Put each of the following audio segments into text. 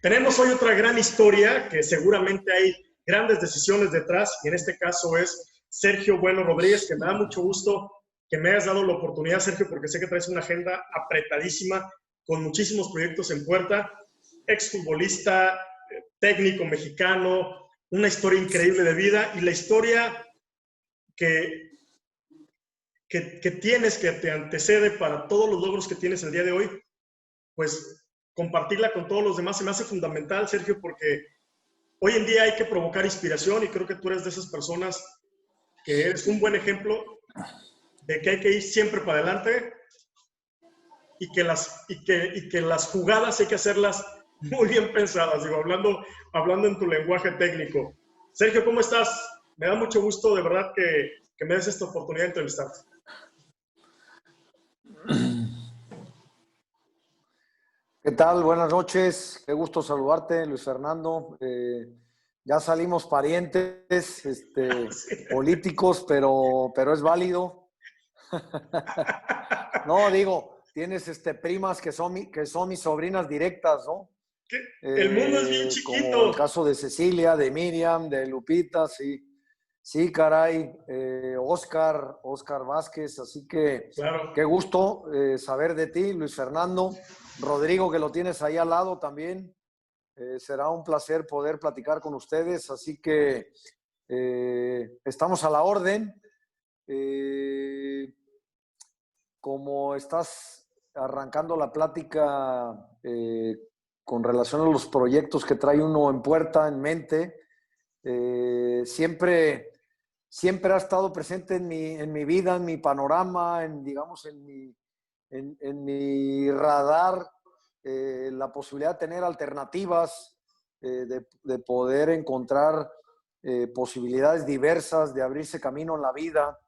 Tenemos hoy otra gran historia que seguramente hay grandes decisiones detrás, y en este caso es Sergio Bueno Rodríguez, que me da mucho gusto que me hayas dado la oportunidad, Sergio, porque sé que traes una agenda apretadísima con muchísimos proyectos en puerta. Exfutbolista, técnico mexicano, una historia increíble de vida y la historia que tienes, que te antecede para todos los logros que tienes el día de hoy, pues compartirla con todos los demás se me hace fundamental, Sergio, porque hoy en día hay que provocar inspiración y creo que tú eres de esas personas que eres un buen ejemplo de que hay que ir siempre para adelante y que las jugadas hay que hacerlas muy bien pensadas, digo, hablando en tu lenguaje técnico. Sergio, ¿cómo estás? Me da mucho gusto, de verdad, que me des esta oportunidad de entrevistarte. ¿Qué tal? Buenas noches. Qué gusto saludarte, Luis Fernando. Ya salimos parientes, Sí. políticos, pero es válido. No, digo, tienes primas que son mis sobrinas directas, ¿no? El mundo es bien Como el chiquito. caso de Cecilia, de Miriam, de Lupita, sí. Sí, caray. Oscar Vázquez, así que Claro. qué gusto saber de ti, Luis Fernando. Rodrigo, que lo tienes ahí al lado también. Será un placer poder platicar con ustedes, así que estamos a la orden. Como estás arrancando la plática con relación a los proyectos que trae uno en puerta, en mente, siempre ha estado presente en mi vida, en mi panorama, digamos, en mi radar, la posibilidad de tener alternativas, de poder encontrar posibilidades diversas, de abrirse camino en la vida.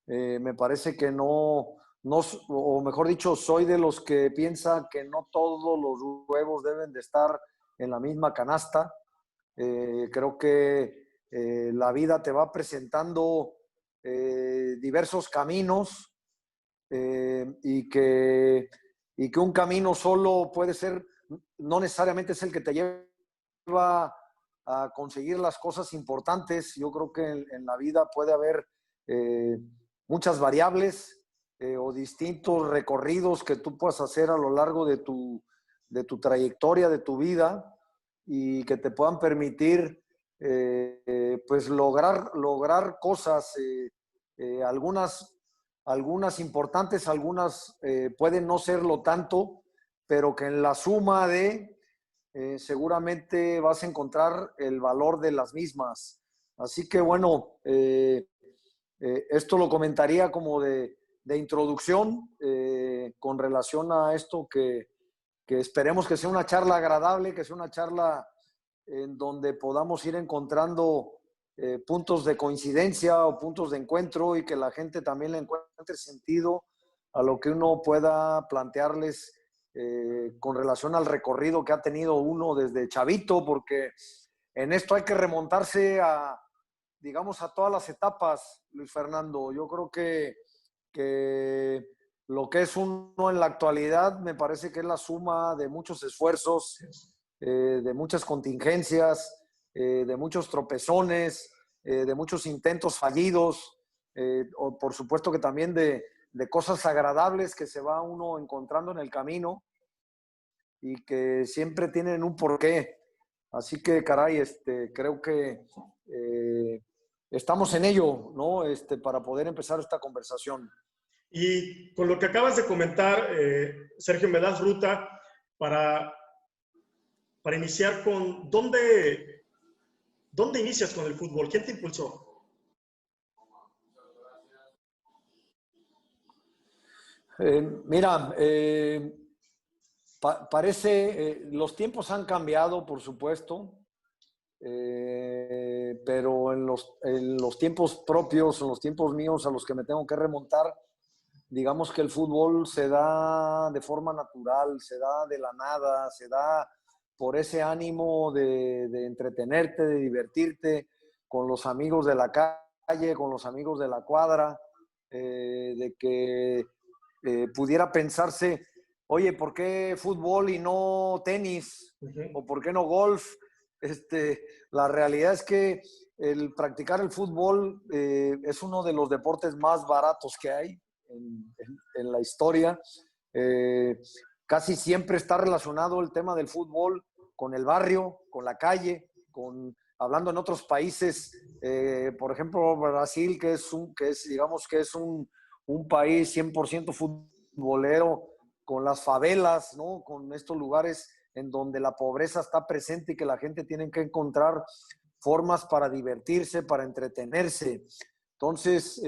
Me parece que no, o mejor dicho, soy de los que piensa que no todos los huevos deben de estar en la misma canasta. Creo que la vida te va presentando diversos caminos, y que un camino solo puede ser, no necesariamente es el que te lleva a conseguir las cosas importantes. Yo creo que en la vida puede haber muchas variables o distintos recorridos que tú puedas hacer a lo largo de tu trayectoria, de tu vida, y que te puedan permitir pues lograr cosas, algunas importantes, algunas pueden no serlo tanto, pero que en la suma seguramente vas a encontrar el valor de las mismas. Así que bueno, esto lo comentaría como de introducción con relación a esto que esperemos que sea una charla agradable, que sea una charla en donde podamos ir encontrando puntos de coincidencia o puntos de encuentro, y que la gente también le encuentre sentido a lo que uno pueda plantearles con relación al recorrido que ha tenido uno desde chavito, porque en esto hay que remontarse digamos, a todas las etapas, Luis Fernando. Yo creo que lo que es uno en la actualidad me parece que es la suma de muchos esfuerzos, de muchas contingencias, de muchos tropezones, de muchos intentos fallidos, o por supuesto que también de cosas agradables que se va uno encontrando en el camino y que siempre tienen un porqué. Así que, caray, creo que estamos en ello, ¿no? Para poder empezar esta conversación. Y con lo que acabas de comentar, Sergio, me das ruta para iniciar con ¿dónde inicias con el fútbol? ¿Quién te impulsó? Mira, parece, los tiempos han cambiado, por supuesto, pero en los tiempos propios, en los tiempos míos a los que me tengo que remontar, digamos que el fútbol se da de forma natural, se da de la nada, se da por ese ánimo de entretenerte, de divertirte con los amigos de la calle, con los amigos de la cuadra, de que pudiera pensarse, oye, ¿por qué fútbol y no tenis? Ujú. ¿O por qué no golf? La realidad es que el practicar el fútbol es uno de los deportes más baratos que hay en la historia. Eh, Casi siempre está relacionado el tema del fútbol con el barrio, con la calle, hablando en otros países, por ejemplo, Brasil, digamos que es un país 100% futbolero, con las favelas, ¿no? Con estos lugares en donde la pobreza está presente y que la gente tiene que encontrar formas para divertirse, para entretenerse. Entonces,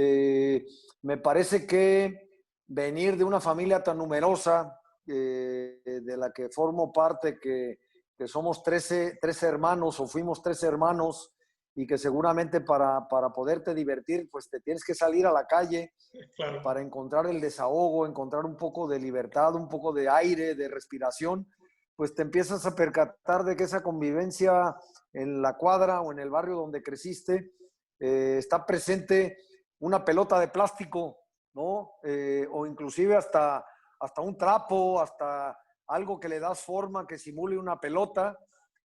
me parece que venir de una familia tan numerosa, de la que formo parte, que somos 13 hermanos o fuimos 13 hermanos, y que seguramente para poderte divertir, pues te tienes que salir a la calle Claro, para encontrar el desahogo, encontrar un poco de libertad, un poco de aire, de respiración, pues te empiezas a percatar de que esa convivencia en la cuadra o en el barrio donde creciste, está presente una pelota de plástico, ¿no? O inclusive hasta un trapo, hasta algo que le das forma, que simule una pelota,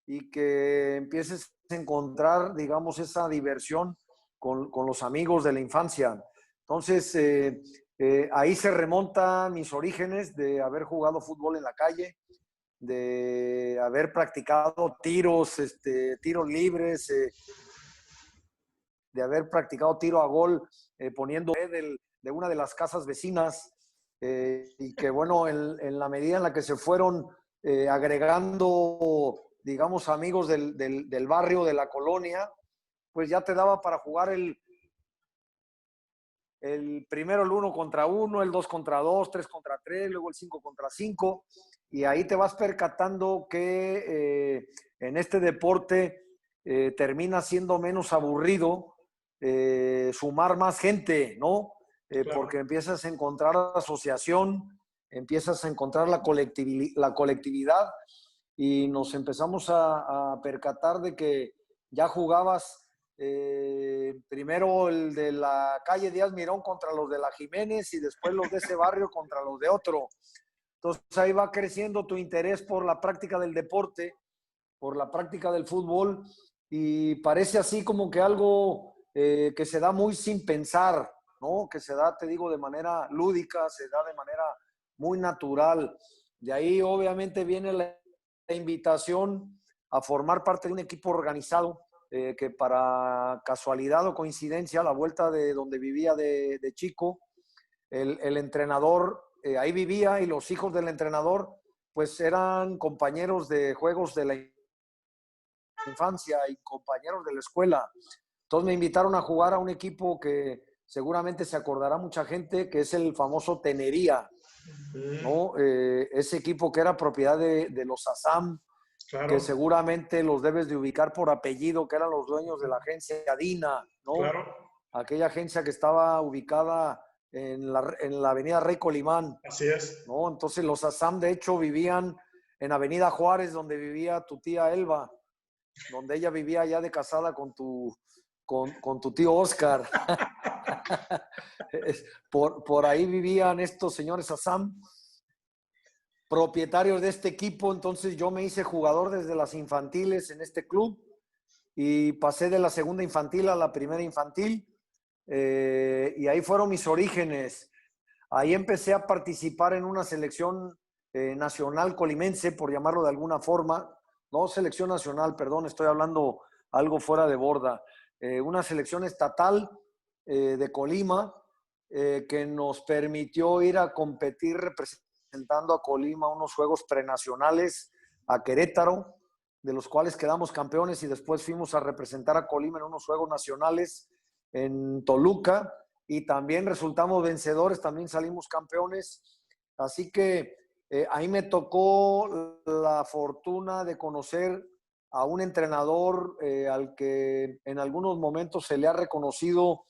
y que empieces a encontrar, digamos, esa diversión con los amigos de la infancia. Entonces, ahí se remontan mis orígenes de haber jugado fútbol en la calle, de haber practicado tiros libres, de haber practicado tiro a gol, poniendo de una de las casas vecinas, y que bueno, en la medida en la que se fueron agregando, digamos, amigos del barrio, de la colonia, pues ya te daba para jugar el primero el 1 contra 1, el 2 contra 2, 3 contra 3, luego el 5 contra 5, y ahí te vas percatando que en este deporte termina siendo menos aburrido, sumar más gente, ¿no? Porque claro. empiezas a encontrar asociación, empiezas a encontrar la colectividad, y nos empezamos a percatar de que ya jugabas primero el de la calle Díaz Mirón contra los de la Jiménez, y después los de ese barrio contra los de otro. Entonces ahí va creciendo tu interés por la práctica del deporte, por la práctica del fútbol, y parece así como que algo que se da muy sin pensar, ¿no? Que se da, te digo, de manera lúdica, se da de manera muy natural. De ahí obviamente viene la invitación a formar parte de un equipo organizado, que para casualidad o coincidencia, a la vuelta de donde vivía de chico, el entrenador ahí vivía, y los hijos del entrenador pues eran compañeros de juegos de la infancia y compañeros de la escuela. Entonces me invitaron a jugar a un equipo que seguramente se acordará mucha gente, que es el famoso Tenería, Mm, ¿no? Ese equipo que era propiedad de los Assam, que claro, seguramente los debes de ubicar por apellido, que eran los dueños de la agencia Dina, ¿no? claro. Aquella agencia que estaba ubicada en la avenida Rey Colimán, Así es. ¿no? Entonces los Assam de hecho vivían en Avenida Juárez, donde vivía tu tía Elba, donde ella vivía ya de casada con tu tío Oscar. Por ahí vivían estos señores Assam, propietarios de este equipo. Entonces yo me hice jugador desde las infantiles en este club, y pasé de la segunda infantil a la primera infantil, y ahí fueron mis orígenes. Ahí empecé a participar en una selección nacional colimense, por llamarlo de alguna forma. No selección nacional, perdón, estoy hablando algo fuera de borda. Una selección estatal de Colima, que nos permitió ir a competir representando a Colima unos juegos prenacionales a Querétaro, de los cuales quedamos campeones, y después fuimos a representar a Colima en unos juegos nacionales en Toluca, y también resultamos vencedores, también salimos campeones. Así que ahí me tocó la fortuna de conocer a un entrenador al que en algunos momentos se le ha reconocido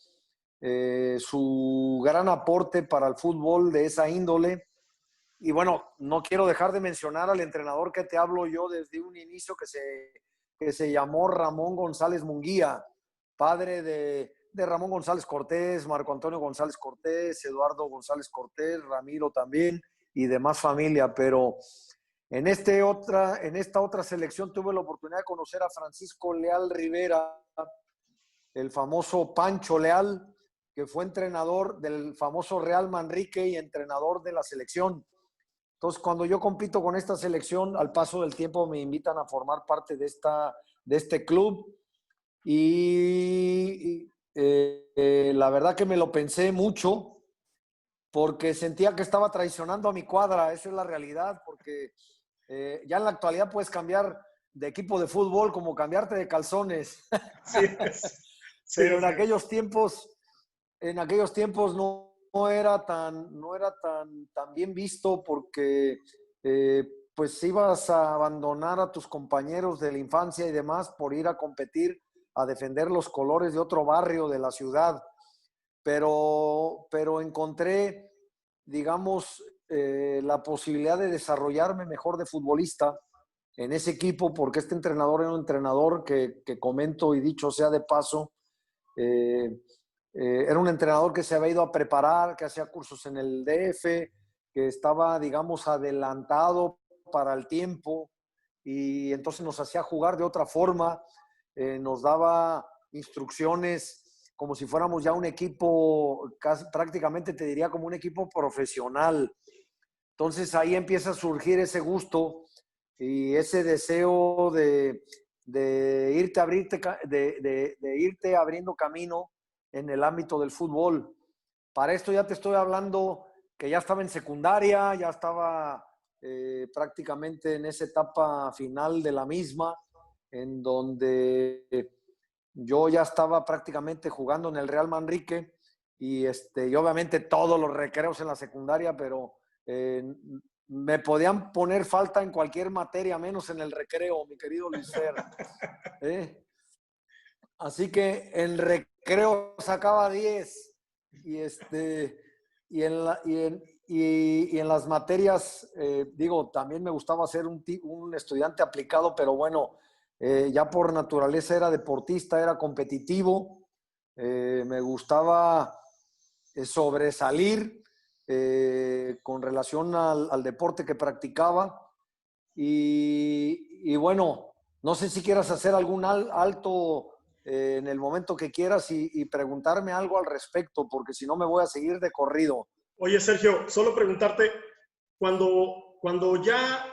su gran aporte para el fútbol de esa índole. Y bueno, no quiero dejar de mencionar al entrenador que te hablo yo desde un inicio, que se llamó Ramón González Munguía, padre de Ramón González Cortés, Marco Antonio González Cortés, Eduardo González Cortés, Ramiro también, y demás familia, pero en esta otra selección tuve la oportunidad de conocer a Francisco Leal Rivera, el famoso Pancho Leal, que fue entrenador del famoso Real Manrique y entrenador de la selección. Entonces, cuando yo compito con esta selección, al paso del tiempo me invitan a formar parte de este club y la verdad que me lo pensé mucho porque sentía que estaba traicionando a mi cuadra. Esa es la realidad, porque ya en la actualidad puedes cambiar de equipo de fútbol como cambiarte de calzones. Sí, sí, Pero sí. en aquellos tiempos no era tan bien visto porque pues ibas a abandonar a tus compañeros de la infancia y demás por ir a competir, a defender los colores de otro barrio de la ciudad. Pero encontré, digamos, la posibilidad de desarrollarme mejor de futbolista en ese equipo, porque este entrenador era un entrenador que comento y dicho sea de paso, era un entrenador que se había ido a preparar, que hacía cursos en el DF, que estaba, digamos, adelantado para el tiempo y entonces nos hacía jugar de otra forma, nos daba instrucciones como si fuéramos ya un equipo, casi, prácticamente te diría como un equipo profesional. Entonces ahí empieza a surgir ese gusto y ese deseo de irte abriendo camino en el ámbito del fútbol. Para esto ya te estoy hablando que ya estaba en secundaria, ya estaba prácticamente en esa etapa final de la misma, en donde yo ya estaba prácticamente jugando en el Real Manrique y obviamente todos los recreos en la secundaria, pero me podían poner falta en cualquier materia, menos en el recreo, mi querido Luis Fer. Así que en recreo sacaba 10 y, y, en, la, y en las materias, digo, también me gustaba ser un estudiante aplicado, pero bueno, ya por naturaleza era deportista, era competitivo, me gustaba sobresalir con relación al deporte que practicaba y bueno, no sé si quieras hacer algún alto en el momento que quieras y preguntarme algo al respecto, porque si no me voy a seguir de corrido. Oye, Sergio, solo preguntarte, cuando ya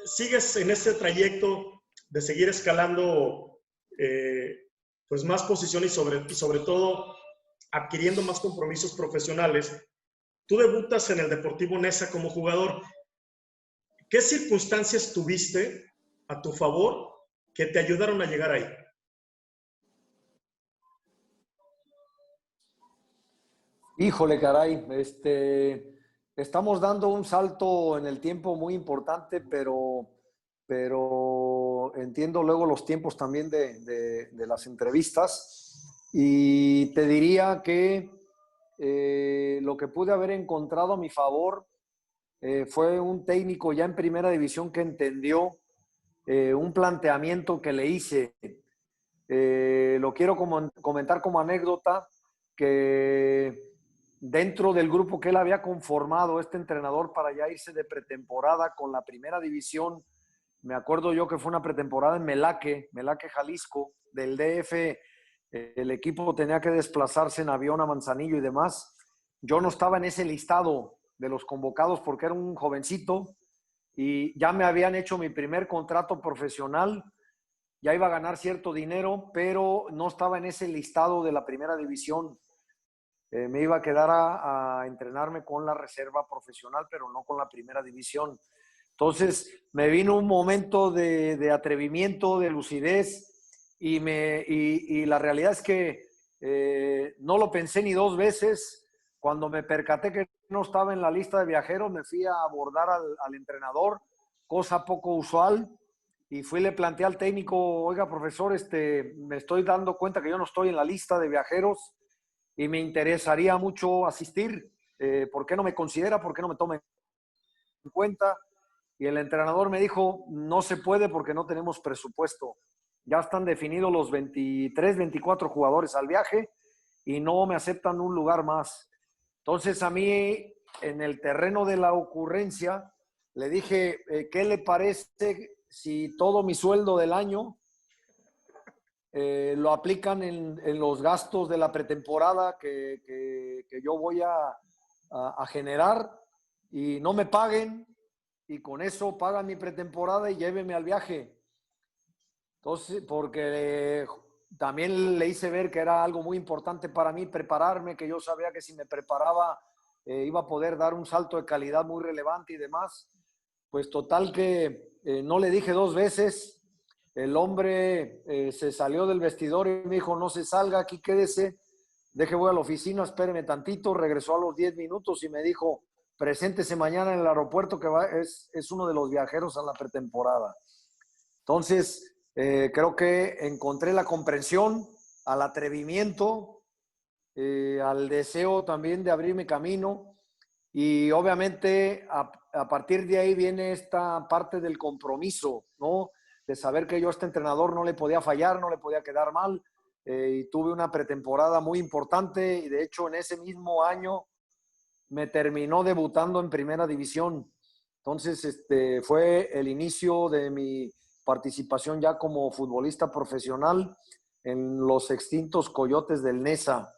sigues en ese trayecto de seguir escalando pues más posiciones y sobre todo adquiriendo más compromisos profesionales, tú debutas en el Deportivo Neza como jugador. ¿Qué circunstancias tuviste a tu favor que te ayudaron a llegar ahí? Híjole, caray, estamos dando un salto en el tiempo muy importante, pero entiendo luego los tiempos también de las entrevistas y te diría que lo que pude haber encontrado a mi favor fue un técnico ya en primera división que entendió un planteamiento que le hice. Lo quiero comentar como anécdota que dentro del grupo que él había conformado, este entrenador, para ya irse de pretemporada con la primera división, me acuerdo yo que fue una pretemporada en Melaque, Jalisco, del DF, el equipo tenía que desplazarse en avión a Manzanillo y demás. Yo no estaba en ese listado de los convocados porque era un jovencito y ya me habían hecho mi primer contrato profesional, ya iba a ganar cierto dinero, pero no estaba en ese listado de la primera división. Me iba a quedar a entrenarme con la reserva profesional, pero no con la primera división. Entonces me vino un momento de atrevimiento, de lucidez, y la realidad es que no lo pensé ni dos veces. Cuando me percaté que no estaba en la lista de viajeros, me fui a abordar al entrenador, cosa poco usual, y fui y le planteé al técnico: oiga, profesor, me estoy dando cuenta que yo no estoy en la lista de viajeros y me interesaría mucho asistir. ¿Por qué no me considera? ¿Por qué no me toma en cuenta? Y el entrenador me dijo: no se puede porque no tenemos presupuesto. Ya están definidos los 23, 24 jugadores al viaje y no me aceptan un lugar más. Entonces a mí en el terreno de la ocurrencia, le dije, ¿qué le parece si todo mi sueldo del año lo aplican en los gastos de la pretemporada que yo voy a generar y no me paguen y con eso pagan mi pretemporada y llévenme al viaje? Entonces, porque también le hice ver que era algo muy importante para mí prepararme, que yo sabía que si me preparaba iba a poder dar un salto de calidad muy relevante y demás. Pues total que no le dije dos veces. El hombre se salió del vestidor y me dijo, no se salga, aquí quédese, deje voy a la oficina, espéreme tantito. Regresó a los 10 minutos y me dijo, preséntese mañana en el aeropuerto que es uno de los viajeros a la pretemporada. Entonces, creo que encontré la comprensión, al atrevimiento, al deseo también de abrirme camino y obviamente a partir de ahí viene esta parte del compromiso, ¿no? De saber que yo a este entrenador no le podía fallar, no le podía quedar mal y tuve una pretemporada muy importante y de hecho en ese mismo año me terminó debutando en primera división. Entonces, fue el inicio de mi participación ya como futbolista profesional en los extintos Coyotes del Nesa,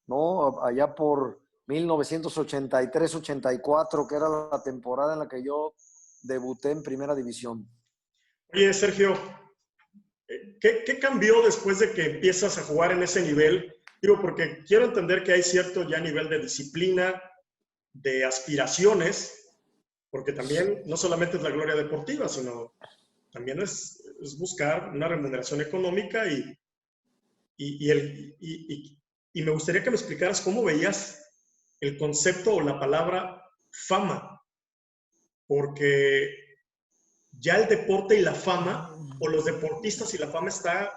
¿no? Allá por 1983-84, que era la temporada en la que yo debuté en primera división. Oye, Sergio, ¿qué cambió después de que empiezas a jugar en ese nivel? Digo, porque quiero entender que hay cierto ya nivel de disciplina, de aspiraciones, porque también no solamente es la gloria deportiva, sino también es buscar una remuneración económica y me gustaría que me explicaras cómo veías el concepto o la palabra fama, porque ya el deporte y la fama, o los deportistas y la fama ya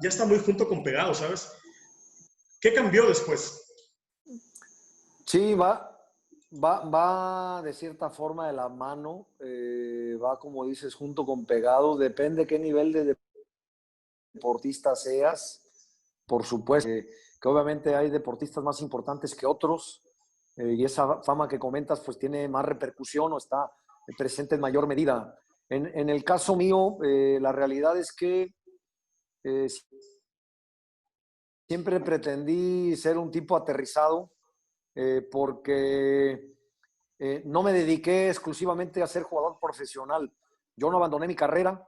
está muy junto con pegado, ¿sabes? ¿Qué cambió después? Sí, va de cierta forma de la mano, va como dices, junto con pegado, depende qué nivel de deportista seas, por supuesto, que obviamente hay deportistas más importantes que otros y esa fama que comentas pues tiene más repercusión o está presente en mayor medida. En el caso mío, la realidad es que eh, siempre pretendí ser un tipo aterrizado porque no me dediqué exclusivamente a ser jugador profesional. Yo no abandoné mi carrera.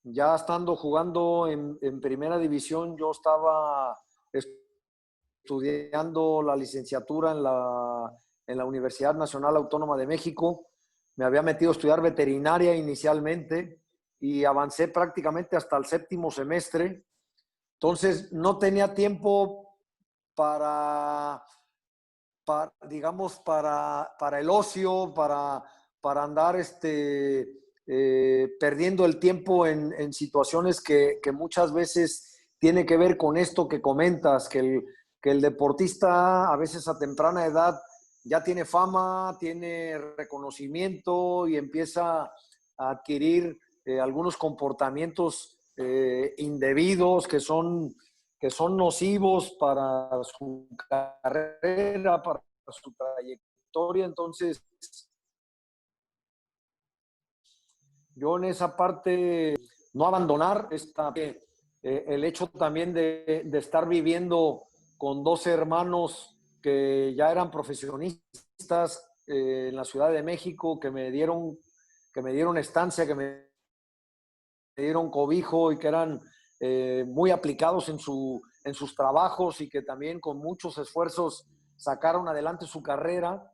Ya estando jugando en primera división, yo estaba estudiando la licenciatura en la Universidad Nacional Autónoma de México. Me había metido a estudiar veterinaria inicialmente y avancé prácticamente hasta el séptimo semestre. Entonces, no tenía tiempo para digamos, para el ocio, para andar perdiendo el tiempo en situaciones que muchas veces tiene que ver con esto que comentas, que el deportista a veces a temprana edad ya tiene fama, tiene reconocimiento y empieza a adquirir algunos comportamientos indebidos que son nocivos para su carrera, para su trayectoria. Entonces, yo en esa parte no abandonar el hecho también de estar viviendo con dos hermanos que ya eran profesionistas en la Ciudad de México, que me dieron estancia, que me dieron cobijo y que eran muy aplicados en sus trabajos y que también con muchos esfuerzos sacaron adelante su carrera.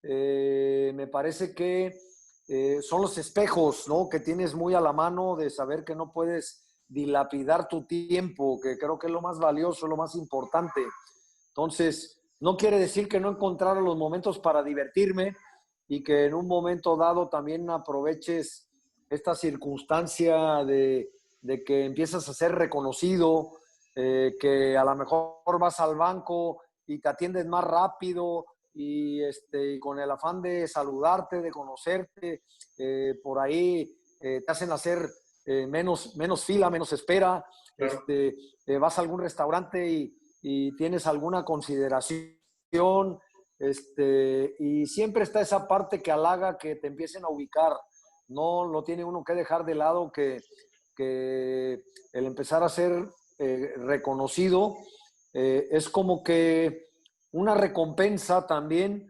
Me parece que son los espejos, ¿no? Que tienes muy a la mano de saber que no puedes dilapidar tu tiempo, que creo que es lo más valioso, lo más importante. Entonces, no quiere decir que no encontrara los momentos para divertirme y que en un momento dado también aproveches esta circunstancia de que empiezas a ser reconocido, que a lo mejor vas al banco y te atienden más rápido y con el afán de saludarte, de conocerte, por ahí te hacen hacer menos fila, menos espera. Claro. Vas a algún restaurante y tienes alguna consideración y siempre está esa parte que halaga que te empiecen a ubicar. No lo tiene uno que dejar de lado, que el empezar a ser reconocido es como que una recompensa también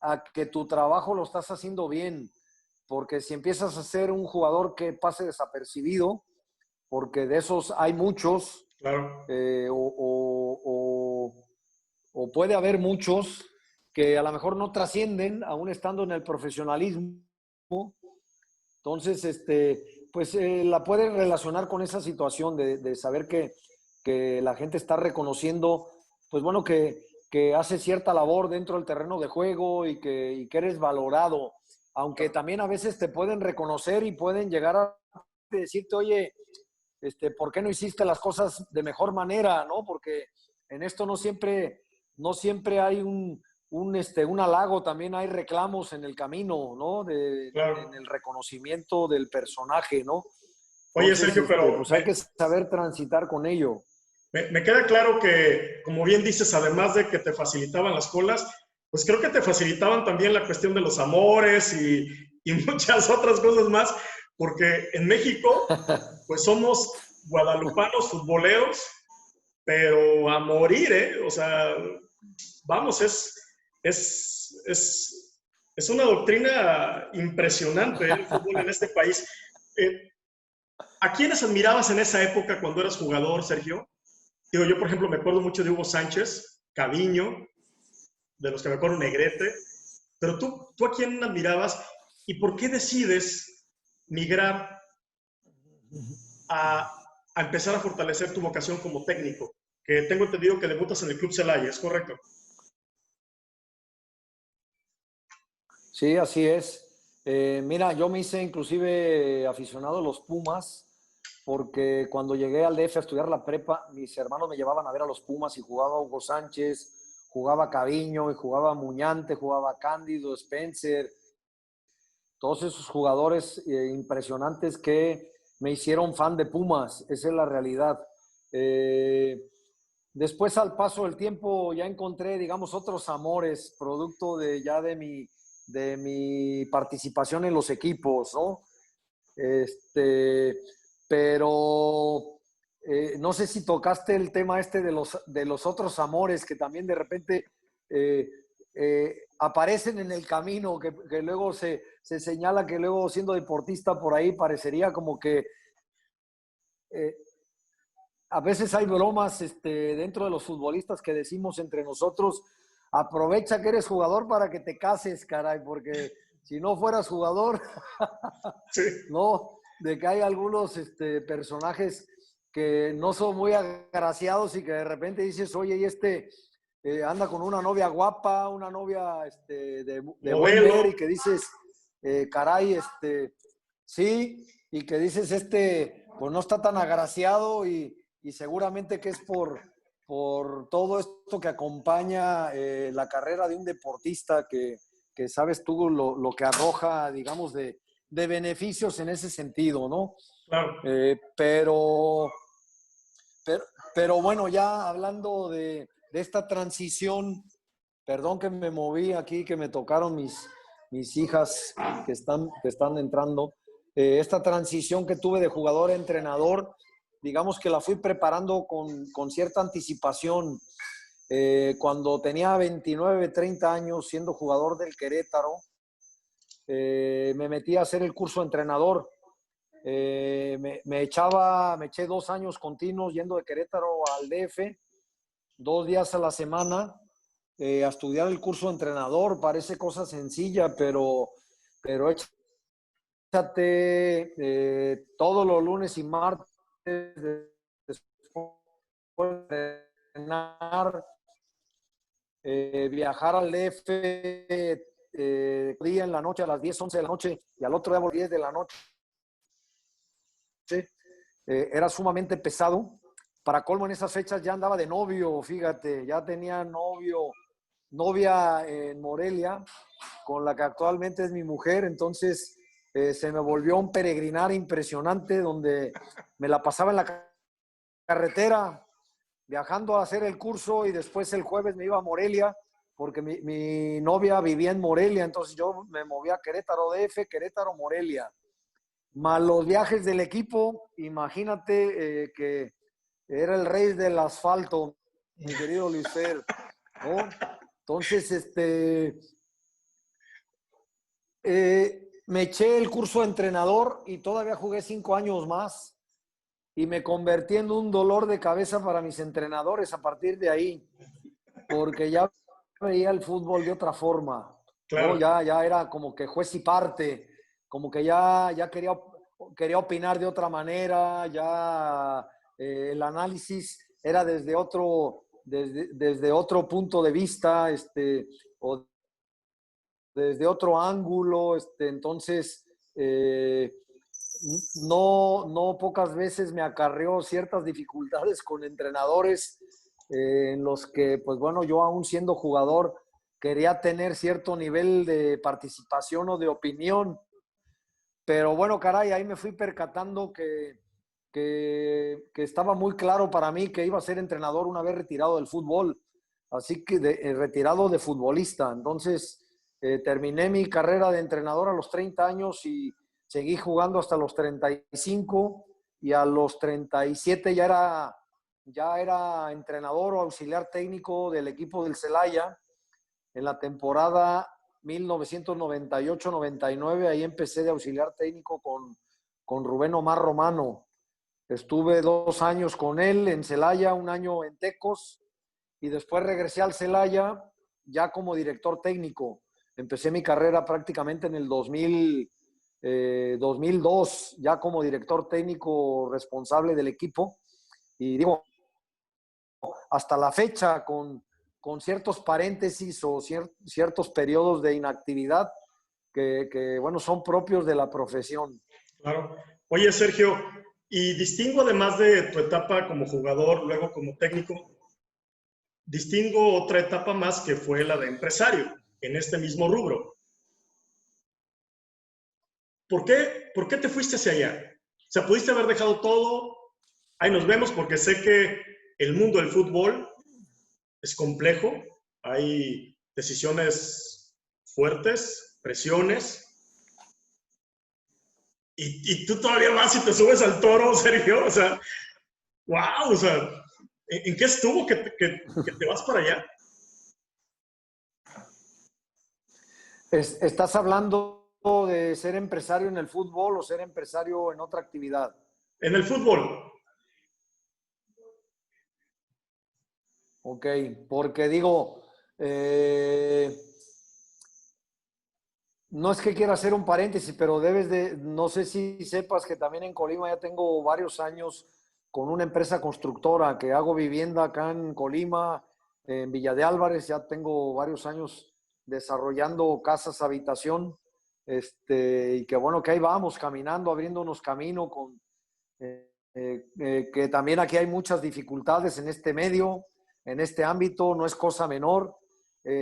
a que tu trabajo lo estás haciendo bien, porque si empiezas a ser un jugador que pase desapercibido, porque de esos hay muchos, Claro. O puede haber muchos que a lo mejor no trascienden, aún estando en el profesionalismo. Entonces, pues la puedes relacionar con esa situación de saber que la gente está reconociendo, pues bueno, que hace cierta labor dentro del terreno de juego y que eres valorado, aunque también a veces te pueden reconocer y pueden llegar a decirte, oye, ¿por qué no hiciste las cosas de mejor manera? ¿No? Porque en esto no siempre hay un halago, también hay reclamos en el camino, ¿no? Claro. En el reconocimiento del personaje, ¿no? Oye, Entonces, Sergio, pero pues hay que saber transitar con ello. me queda claro que, como bien dices, además de que te facilitaban las colas, pues creo que te facilitaban también la cuestión de los amores y muchas otras cosas más, porque en México, pues somos guadalupanos futboleros, pero a morir, ¿eh? O sea, vamos, es, es, es una doctrina impresionante, ¿eh? El fútbol en este país. Eh, ¿A quiénes admirabas en esa época cuando eras jugador, Sergio? Digo, yo, por ejemplo, me acuerdo mucho de Hugo Sánchez, Caviño, de los que me acuerdo Negrete, pero tú ¿a quién admirabas y por qué decides migrar a, a empezar a fortalecer tu vocación como técnico? Que tengo entendido que debutas en el Club Celaya, ¿es correcto? Sí, así es. Mira, yo me hice inclusive aficionado a los Pumas, porque cuando llegué al DF a estudiar la prepa, mis hermanos me llevaban a ver a los Pumas y jugaba Hugo Sánchez, jugaba Caviño, y jugaba Muñante, jugaba Cándido, Spencer, todos esos jugadores impresionantes que me hicieron fan de Pumas, esa es la realidad. Eh, Después, al paso del tiempo, ya encontré, digamos, otros amores, producto de mi participación en los equipos, ¿no? Este, pero no sé si tocaste el tema de los otros amores que también de repente eh, aparecen en el camino, que luego se señala que luego siendo deportista por ahí parecería como que eh, a veces hay bromas dentro de los futbolistas que decimos entre nosotros, aprovecha que eres jugador para que te cases, caray, porque si no fueras jugador, Sí. no, de que hay algunos personajes que no son muy agraciados y que de repente dices, oye, y anda con una novia guapa, una novia de buen Modelo. ver y que dices, caray, sí, y que dices, pues no está tan agraciado y seguramente que es por todo esto que acompaña la carrera de un deportista que sabes tú lo que arroja, digamos, de beneficios en ese sentido, ¿no? Claro. Eh, pero, pero, pero bueno, ya hablando de esta transición, perdón que me moví aquí, que me tocaron mis hijas que están entrando, esta transición que tuve de jugador a entrenador, digamos que la fui preparando con cierta anticipación. Cuando tenía 29, 30 años siendo jugador del Querétaro, me metí a hacer el curso de entrenador. Me eché 2 años continuos yendo de Querétaro al DF, 2 días a la semana, a estudiar el curso de entrenador. Parece cosa sencilla, pero échate todos los lunes y martes después de entrenar, viajar al DF día en la noche a las 10, 11 de la noche y al otro día a las 10 de la noche. Era sumamente pesado. Para colmo, en esas fechas ya andaba de novio, fíjate, ya tenía novia en Morelia, con la que actualmente es mi mujer. Entonces se me volvió un peregrinar impresionante donde me la pasaba en la carretera viajando a hacer el curso y después el jueves me iba a Morelia porque mi novia vivía en Morelia, entonces yo me movía a Querétaro DF, Querétaro, Morelia. Más los viajes del equipo, imagínate que era el rey del asfalto, mi querido Luis Fer, ¿no? Entonces, me eché el curso de entrenador y todavía jugué 5 años más y me convertí en un dolor de cabeza para mis entrenadores a partir de ahí, porque ya veía el fútbol de otra forma, ¿no? Claro. Ya era como que juez y parte, como que ya quería opinar de otra manera, ya el análisis era desde otro punto de vista, o desde otro ángulo, entonces no pocas veces me acarreó ciertas dificultades con entrenadores en los que, pues bueno, yo aún siendo jugador quería tener cierto nivel de participación o de opinión, pero bueno, caray, ahí me fui percatando que estaba muy claro para mí que iba a ser entrenador una vez retirado del fútbol, así que retirado de futbolista. Entonces, terminé mi carrera de entrenador a los 30 años y seguí jugando hasta los 35 y a los 37 ya era entrenador o auxiliar técnico del equipo del Celaya en la temporada 1998-99. Ahí empecé de auxiliar técnico con Rubén Omar Romano. Estuve 2 años con él en Celaya, 1 año en Tecos, y después regresé al Celaya ya como director técnico. Empecé mi carrera prácticamente en el 2002, ya como director técnico responsable del equipo. Y digo, hasta la fecha, con ciertos paréntesis o ciertos periodos de inactividad bueno, son propios de la profesión. Claro. Oye, Sergio, y distingo además de tu etapa como jugador, luego como técnico, distingo otra etapa más que fue la de empresario en este mismo rubro. ¿Por qué te fuiste hacia allá? O sea, pudiste haber dejado todo, ahí nos vemos, porque sé que el mundo del fútbol es complejo, hay decisiones fuertes, presiones, y tú todavía vas y te subes al toro, Sergio, o sea, wow, o sea, ¿en qué estuvo que te vas para allá? ¿Estás hablando de ser empresario en el fútbol o ser empresario en otra actividad? En el fútbol. Ok, porque digo, no es que quiera hacer un paréntesis, pero no sé si sepas que también en Colima ya tengo varios años con una empresa constructora que hago vivienda acá en Colima, en Villa de Álvarez, ya tengo varios años desarrollando casas habitación, y que bueno, que ahí vamos caminando, abriéndonos camino que también aquí hay muchas dificultades en este medio, en este ámbito, no es cosa menor.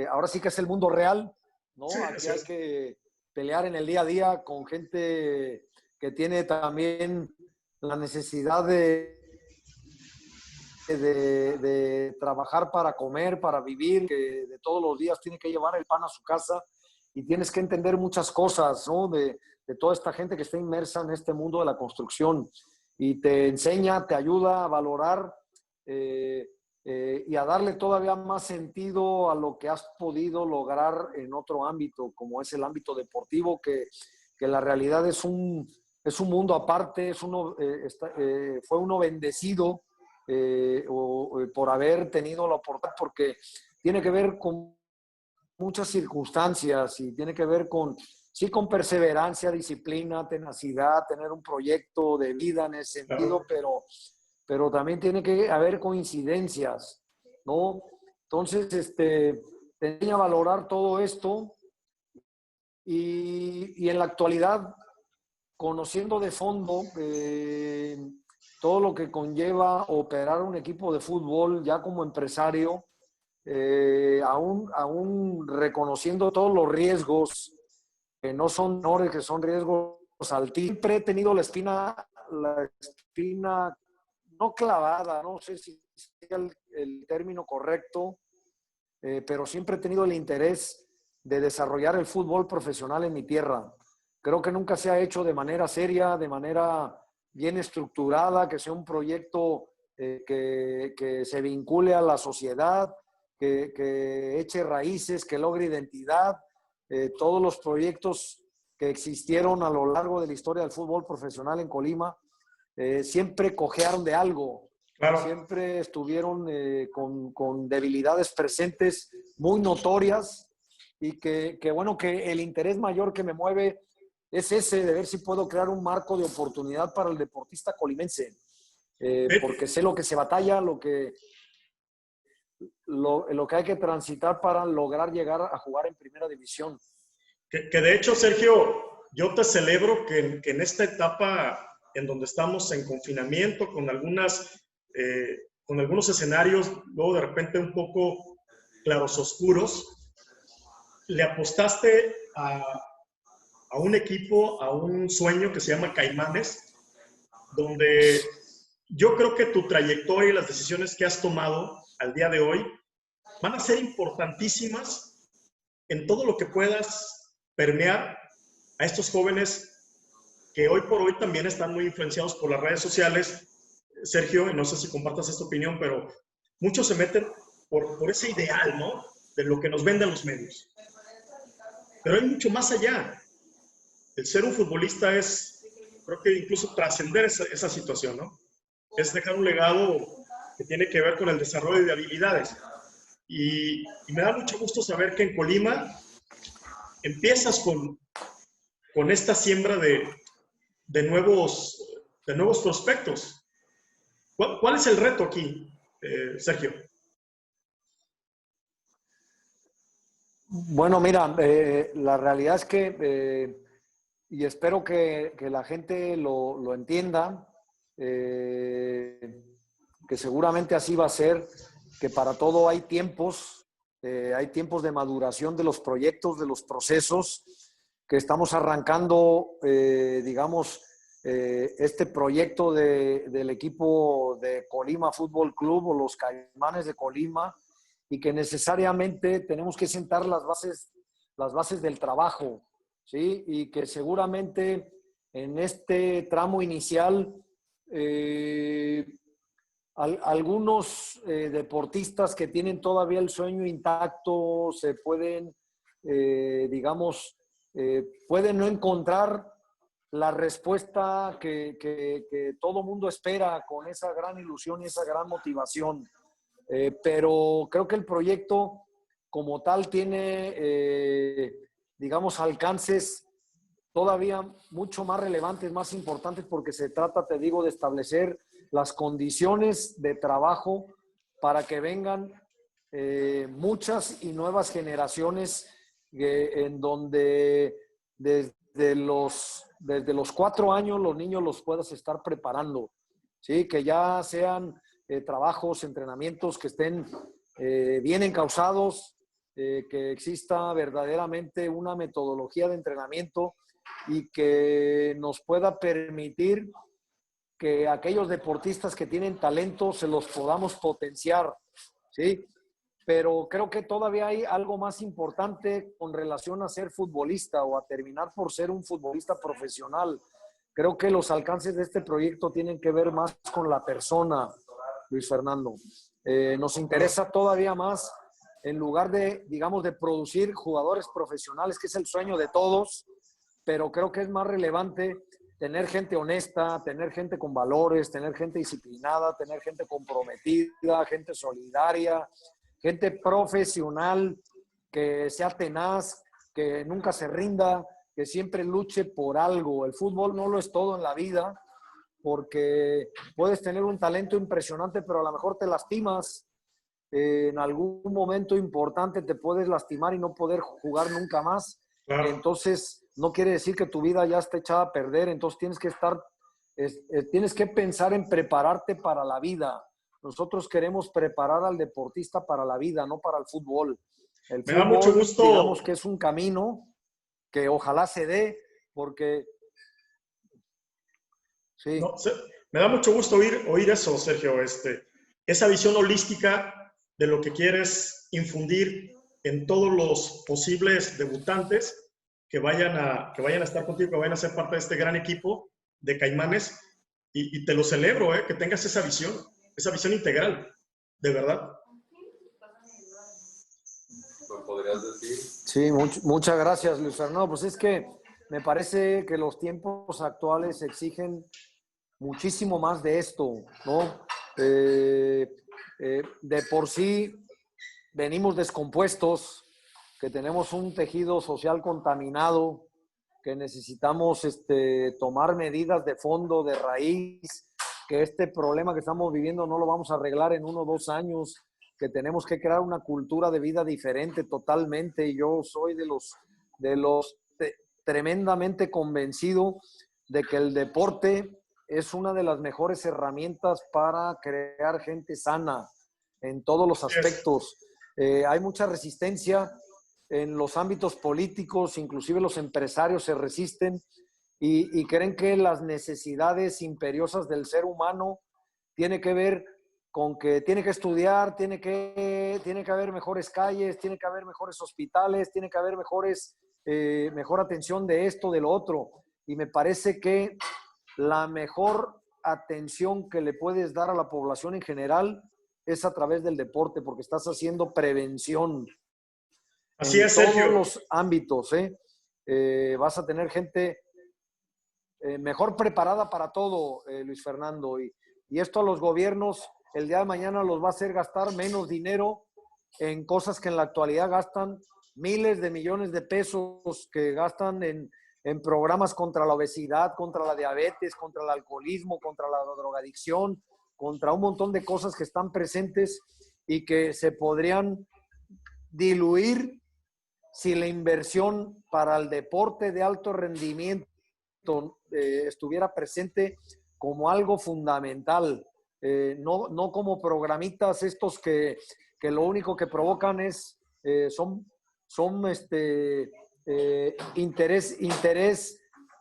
Ahora sí que es el mundo real, Sí, ¿no? Aquí así hay es. que pelear en el día a día con gente que tiene también la necesidad de trabajar para comer, para vivir, que de todos los días tiene que llevar el pan a su casa y tienes que entender muchas cosas, ¿no? De toda esta gente que está inmersa en este mundo de la construcción y te enseña, te ayuda a valorar y a darle todavía más sentido a lo que has podido lograr en otro ámbito, como es el ámbito deportivo, que la realidad es un mundo aparte, fue uno bendecido por haber tenido la oportunidad, porque tiene que ver con muchas circunstancias y tiene que ver sí, con perseverancia, disciplina, tenacidad, tener un proyecto de vida en ese sentido, Claro. pero también tiene que haber coincidencias, ¿no? Entonces, te enseña a valorar todo esto y en la actualidad, conociendo de fondo todo lo que conlleva operar un equipo de fútbol ya como empresario, aún reconociendo todos los riesgos, que no son menores, que son riesgos altísimos. Siempre he tenido la espina no clavada, no sé si sea el término correcto, pero siempre he tenido el interés de desarrollar el fútbol profesional en mi tierra. Creo que nunca se ha hecho de manera seria, de manera bien estructurada, que sea un proyecto que se vincule a la sociedad, que eche raíces, que logre identidad. Todos los proyectos que existieron a lo largo de la historia del fútbol profesional en Colima siempre cojearon de algo. Claro. Siempre estuvieron con debilidades presentes muy notorias y bueno, que el interés mayor que me mueve es ese, de ver si puedo crear un marco de oportunidad para el deportista colimense. Porque sé lo que se batalla, lo que hay que transitar para lograr llegar a jugar en primera división. Que de hecho, Sergio, yo te celebro que en esta etapa en donde estamos en confinamiento, con algunos escenarios, luego de repente un poco clarososcuros, le apostaste a un equipo, a un sueño que se llama Caimanes, donde yo creo que tu trayectoria y las decisiones que has tomado al día de hoy van a ser importantísimas en todo lo que puedas permear a estos jóvenes que hoy por hoy también están muy influenciados por las redes sociales. Sergio, y no sé si compartas esta opinión, pero muchos se meten por ese ideal, ¿no? De lo que nos venden los medios. Pero hay mucho más allá. El ser un futbolista es, creo que incluso trascender esa situación, ¿no? Es dejar un legado que tiene que ver con el desarrollo de habilidades. Y me da mucho gusto saber que en Colima empiezas con esta siembra de nuevos prospectos. ¿Cuál es el reto aquí, Sergio? Bueno, mira, la realidad es que, y espero que la gente lo entienda, que seguramente así va a ser, que para todo hay tiempos de maduración de los proyectos, de los procesos, que estamos arrancando, digamos, este proyecto del equipo de Colima Fútbol Club o los Caimanes de Colima, y que necesariamente tenemos que sentar las bases del trabajo, ¿sí? Y que seguramente en este tramo inicial algunos deportistas que tienen todavía el sueño intacto se pueden, digamos, pueden no encontrar la respuesta que todo mundo espera con esa gran ilusión y esa gran motivación. Pero creo que el proyecto como tal tiene, digamos, alcances todavía mucho más relevantes, más importantes, porque se trata, te digo, de establecer las condiciones de trabajo para que vengan muchas y nuevas generaciones en donde desde los 4 años los niños los puedas estar preparando, ¿sí? Que ya sean trabajos, entrenamientos que estén bien encausados, que exista verdaderamente una metodología de entrenamiento y que nos pueda permitir que aquellos deportistas que tienen talento se los podamos potenciar, ¿sí? Pero creo que todavía hay algo más importante con relación a ser futbolista o a terminar por ser un futbolista profesional. Creo que los alcances de este proyecto tienen que ver más con la persona, Luis Fernando. Nos interesa todavía más, en lugar de, digamos, de producir jugadores profesionales, que es el sueño de todos, pero creo que es más relevante tener gente honesta, tener gente con valores, tener gente disciplinada, tener gente comprometida, gente solidaria, gente profesional, que sea tenaz, que nunca se rinda, que siempre luche por algo. El fútbol no lo es todo en la vida, porque puedes tener un talento impresionante, pero a lo mejor te lastimas. En algún momento importante te puedes lastimar y no poder jugar nunca más. Claro. Entonces, no quiere decir que tu vida ya esté echada a perder. Entonces, tienes que pensar en prepararte para la vida. Nosotros queremos preparar al deportista para la vida, no para el fútbol. El fútbol, da mucho gusto. Digamos que es un camino que ojalá se dé, porque... Sí. No, me da mucho gusto oír eso, Sergio. Esa visión holística de lo que quieres infundir en todos los posibles debutantes que vayan a estar contigo, que vayan a ser parte de este gran equipo de Caimanes. Y te lo celebro, que tengas esa visión integral, de verdad. ¿Lo podrías decir? Sí, muchas gracias, Luis Fernando. Pues es que me parece que los tiempos actuales exigen muchísimo más de esto, ¿no? De por sí venimos descompuestos, que tenemos un tejido social contaminado, que necesitamos tomar medidas de fondo, de raíz, que este problema que estamos viviendo no lo vamos a arreglar en 1 o 2 años, que tenemos que crear una cultura de vida diferente totalmente. Y yo soy de los tremendamente convencido de que el deporte es una de las mejores herramientas para crear gente sana en todos los aspectos. Hay mucha resistencia en los ámbitos políticos, inclusive los empresarios se resisten y creen que las necesidades imperiosas del ser humano tiene que ver con que tiene que estudiar, tiene que haber mejores calles, tiene que haber mejores hospitales, tiene que haber mejor atención de esto, de lo otro. Y me parece que la mejor atención que le puedes dar a la población en general es a través del deporte, porque estás haciendo prevención. Así es, Sergio. En todos los ámbitos, vas a tener gente mejor preparada para todo, Luis Fernando. Y esto a los gobiernos el día de mañana los va a hacer gastar menos dinero en cosas que en la actualidad gastan miles de millones de pesos, que gastan en programas contra la obesidad, contra la diabetes, contra el alcoholismo, contra la drogadicción, contra un montón de cosas que están presentes y que se podrían diluir si la inversión para el deporte de alto rendimiento estuviera presente como algo fundamental, no como programitas estos que lo único que provocan es son interés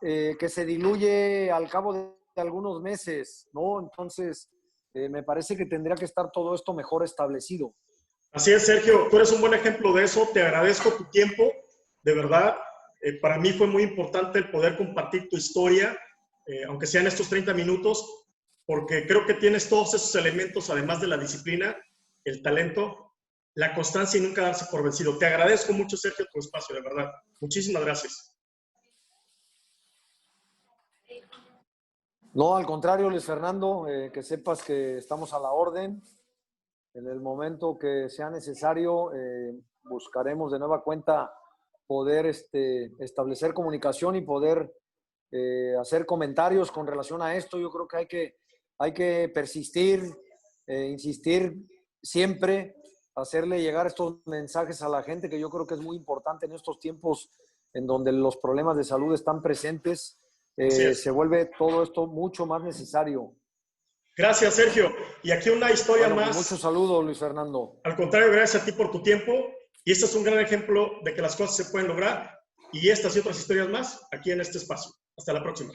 que se diluye al cabo de algunos meses, ¿no? Entonces, me parece que tendría que estar todo esto mejor establecido. Así es, Sergio, tú eres un buen ejemplo de eso. Te agradezco tu tiempo, de verdad. Para mí fue muy importante el poder compartir tu historia, aunque sean estos 30 minutos, porque creo que tienes todos esos elementos, además de la disciplina, el talento, la constancia y nunca darse por vencido. Te agradezco mucho, Sergio, tu espacio, de verdad. Muchísimas gracias. No, al contrario, Luis Fernando, que sepas que estamos a la orden. En el momento que sea necesario, buscaremos de nueva cuenta poder establecer comunicación y poder hacer comentarios con relación a esto. Yo creo que hay que persistir, insistir siempre, hacerle llegar estos mensajes a la gente, que yo creo que es muy importante en estos tiempos en donde los problemas de salud están presentes. Se vuelve todo esto mucho más necesario. Gracias, Sergio. Y aquí una historia más. Pues muchos saludos, Luis Fernando. Al contrario, gracias a ti por tu tiempo. Y este es un gran ejemplo de que las cosas se pueden lograr. Y estas y otras historias más aquí en este espacio. Hasta la próxima.